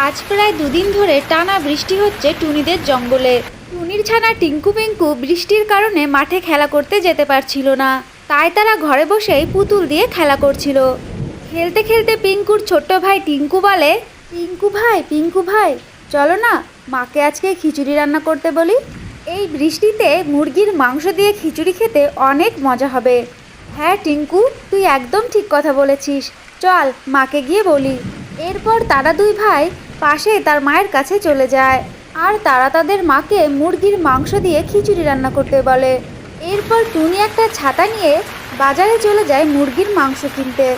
আজ প্রায় দুদিন ধরে টানা বৃষ্টি হচ্ছে টুনিদের জঙ্গলে। টুনির ছানা টিঙ্কু পিঙ্কু বৃষ্টির কারণে মাঠে খেলা করতে যেতে পারছিল না, তাই তারা ঘরে বসেই পুতুল দিয়ে খেলা করছিল। খেলতে খেলতে পিঙ্কুর ছোট্ট ভাই টিঙ্কু বলে, পিঙ্কু ভাই চলো না, মাকে আজকে খিচুড়ি রান্না করতে বলি। এই বৃষ্টিতে মুরগির মাংস দিয়ে খিচুড়ি খেতে অনেক মজা হবে। হ্যাঁ টিঙ্কু, তুই একদম ঠিক কথা বলেছিস, চল মাকে গিয়ে বলি। এরপর তারা দুই ভাই পাশে তার মায়ের কাছে চলে যায়, আর তারা তাদের মাকে মুরগির মাংস দিয়ে খিচুড়ি রান্না করতে বলে। এরপর টুনি একটা ছাতা নিয়ে বাজারে চলে যায় মুরগির মাংস কিনতে,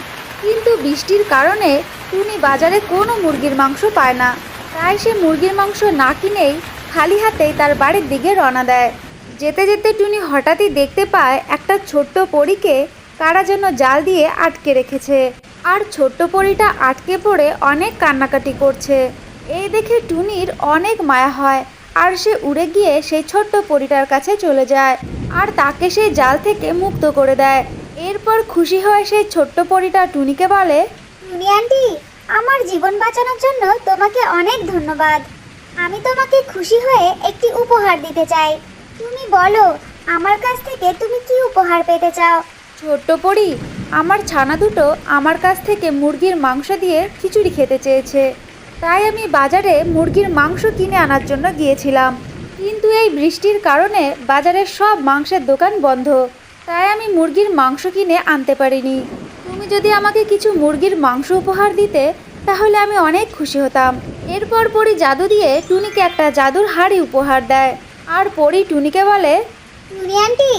কিন্তু বৃষ্টির কারণে টুনি বাজারে কোনো মুরগির মাংস পায় না। তাই সে মুরগির মাংস না কিনেই খালি হাতেই তার বাড়ির দিকে রওনা দেয়। যেতে যেতে টুনি হঠাৎই দেখতে পায় একটা ছোট্ট পরীকে কারা যেন জাল দিয়ে আটকে রেখেছে, আর ছোট্ট পরীটা আটকে পড়ে অনেক কান্নাকাটি করছে। এই দেখে টুনির অনেক মায়া হয়, আর সে উড়ে গিয়ে সেই ছোট্ট পরীটার কাছে চলে যায় আর তাকে সেই জাল থেকে মুক্ত করে দেয়। এরপর খুশি হয়ে সেই ছোট্ট পরীটা টুনিকে বলে, টুনি আন্টি, আমার জীবন বাঁচানোর জন্য তোমাকে অনেক ধন্যবাদ। আমি তোমাকে খুশি হয়ে একটি উপহার দিতে চাই। তুমি বলো, আমার কাছ থেকে তুমি কি উপহার পেতে চাও? ছোট্ট পরী, আমার ছানা দুটো আমার কাছ থেকে মুরগির মাংস দিয়ে খিচুড়ি খেতে চেয়েছে, তাই আমি বাজারে মুরগির মাংস কিনে আনার জন্য গিয়েছিলাম, কিন্তু এই বৃষ্টির কারণে বাজারের সব মাংসের দোকান বন্ধ, তাই আমি মুরগির মাংস কিনে আনতে পারিনি। তুমি যদি আমাকে কিছু মুরগির মাংস উপহার দিতে তাহলে আমি অনেক খুশি হতাম। এরপর পরী জাদু দিয়ে টুনিকে একটা জাদুর হাঁড়ি উপহার দেয়, আর পরী টুনিকে বলে, টুনি আন্টি,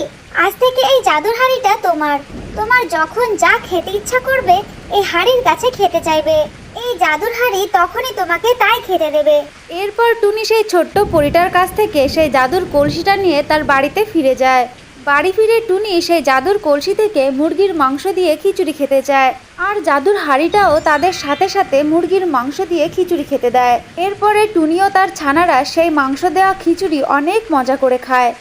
আজ থেকে এই জাদুর হাঁড়িটা তোমার। তোমার যখন যা খেতে ইচ্ছা করবে এই হাঁড়ির কাছে খেতে চাইবে, এই জাদুর হাঁড়ি তখনই তোমাকে তাই খেতে দেবে। এরপর টুনি সেই ছোট্ট পরীটার কাছ থেকে সেই জাদুর কলসিটা নিয়ে তার বাড়িতে ফিরে যায়। বাড়ি ফিরে টুনি সেই জাদুর কলসি থেকে মুরগির মাংস দিয়ে খিচুড়ি খেতে চায়, আর জাদুর হাঁড়িটাও তাদের সাথে সাথে মুরগির মাংস দিয়ে খিচুড়ি খেতে দেয়। এরপরে টুনি ও তার ছানারা সেই মাংস দেওয়া খিচুড়ি অনেক মজা করে খায়।